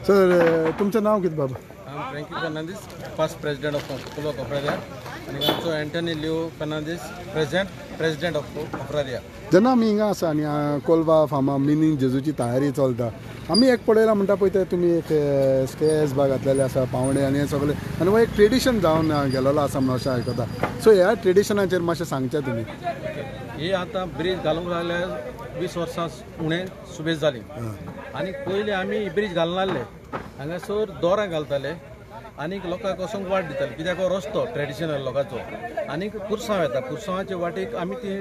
Sir तुमचं नाव किती बाबा? Franky Fernandes, first president of Colva कोपरारिया, आणि आमचो अँटनी लिओ फर्नांडीस, प्रेसिडेंट ऑफ कोपरारिया. जेन्ना आमी हिंगा आसा आनी कोल्वा फार्मा मिनी जेजूची तयारी चलता, आमी एक पळयला म्हणटा पळय ते तुमी एक स्टेज बा घातलेले आसा पावणे आनी हे सगळे, आनी हो एक ट्रेडिशन जावन गेलेलो आसा म्हणून अशें आयकता. सो ह्या ट्रेडिशनाचेर मातशें सांगचे तुमी. ही आतां ब्रीज घालूंक लागल्यार 20 वर्सां उणें सुबेज जाली, आनी पयलीं आमी ब्रीज घालनासले, हांगासर दोरां घालताले आनीक लोकांक वचोंक वाट दिताले, कित्याक हो रस्तो ट्रेडिशनल लोकांचो, आनीक पुरसांव येता, पुरसांवाच्या वाटेक आमी ती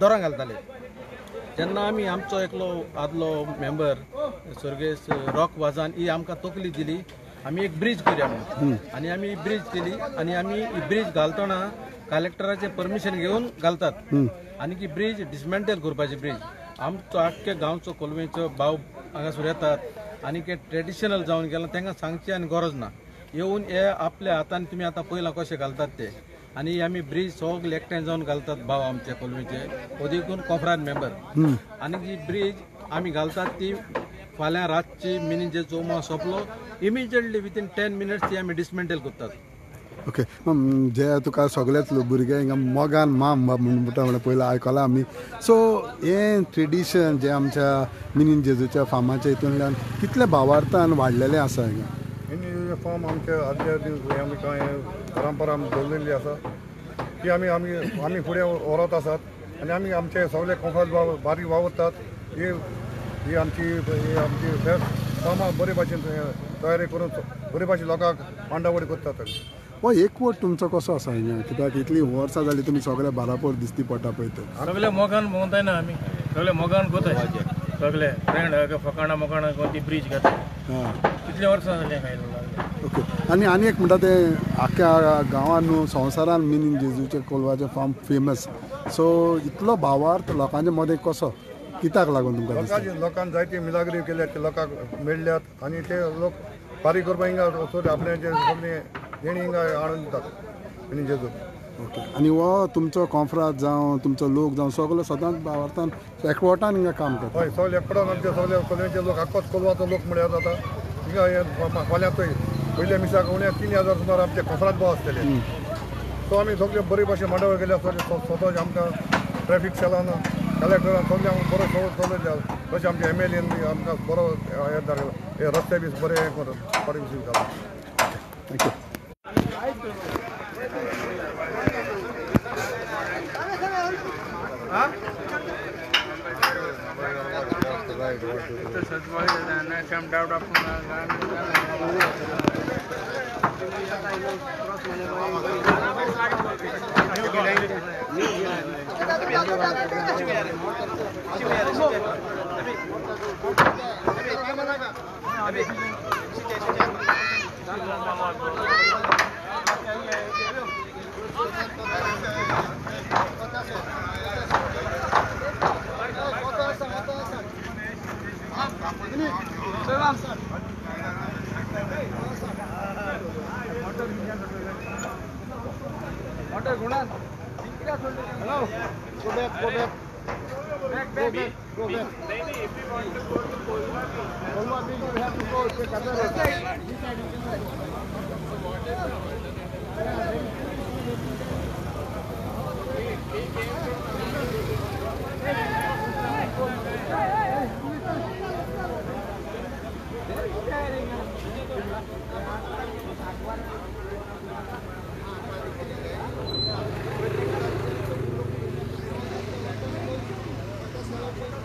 दोरां घालताले. जेन्ना आमी आमचो एकलो आदलो मेंबर सर्गेस रॉक वाजान ही आमकां तकली दिली, आमी एक ब्रीज करूया म्हणून, आनी आमी ब्रीज केली, आनी आमी ही ब्रीज घालतना कलेक्टराचें परमिशन घेवन घालतात, आनी ही ब्रीज डिसमेंटल करपाची ब्रीज. आमचो आख्ख्या गांवचो कोलवेचो भाव हांगासर येतात, आनी ते ट्रेडिशनल जावन गेलां, तांकां सांगची आनी गरज ना, येवन हे आपल्या हातान तुमी आतां पयलां कशें घालतात ते, आनी आमी ब्रीज सगळे एकठांय जावन घालतात भाव आमचे कोलवेचे, ओदिकून कोपरान मेंबर, आनी जी ब्रीज आमी घालतात ती फाल्यां रातची मिनी जे चोवमा सोंपलो इमिजिएटली विथीन 10 मिनिट्स ती आमी डिसमेंटल करतात. ओके, जे तुका सगळेच भुरगे हिंगा मोगान माम म्हणटा म्हणून पयलीं आयकलां आमी. सो हें ट्रेडिशन जे आमच्या मिनी जेजूच्या फार्माच्या हितूंतल्यान कितले भावार्थान वाडलेलें आसा हिंगा? मिनी फार्म आमच्या आदल्या दीस आमी कांय परंपरा दवरलेली आसा ती आमी फुडें व्हरत आसात, आनी आमी आमचे सगळे कोंकण बारीक वावरतात. ही आमची फार्मां बरे भाशेन तयारी करून बरे भाशेन लोकांक मांडावळी करतात. हो एकवट तुमचो कसो आसा हिंगा, कित्याक इतलीं वर्सां जालीं तुमी सगळे बारापोर दिसती पडटा पळय ते? सगळे मोगान भोंवताय ना आमी, सगळे मोगान कोताय, सगळे फ्रेंड फकाणां मोकाणां ती ब्रीज घेता, कितले वर्सां जालीं काय. ओके, आनी एक म्हणटा ते आख्या गांवान न्हू संवसारान मिनी जेजूचे कोलवाचे फार्म फेमस. सो इतलो भावार्थ लोकांच्या मदें कसो, कित्याक लागून तुमकां दिसता? लोकांक जायती मिलाग्री केल्यात, ते लोकांक मेळ्ळ्यात, आनी ते लोक फारीक करपाक हिंगा आपल्याचे सगळे देणी हिंगा हाडून दितात मिनी जेजू. ओके, आनी हो तुमचो कॉन्फरन्स जावं तुमचो लोक जावं सगळो सदांच भावार्थान एकवटान हिंगा काम करता? हय, सगळे एकवटान आमचे सगळे कोलवेचे लोक आख्खोच कोलवाचो लोक म्हळ्यार जाता हिंगा फाल्यां थंय पयल्या मिसाक उण्या 3000 सुमार आमचे कॉन्फरन्स भाव आसतले. सो आमी सगळे बरे भाशेन मांडावळ केल्या, स्वताचे आमकां ट्रॅफिक सेलान कलेक्टरान सगळे आमकां बरो चलयल्या, तशें आमच्या MLAन बी आमकां बरो हे रस्ते बी बरे हे करून बरे विशीं घाला. Thank you. Hello, go back. Go back. If you want to go to Kolma, you have to go to Qatar.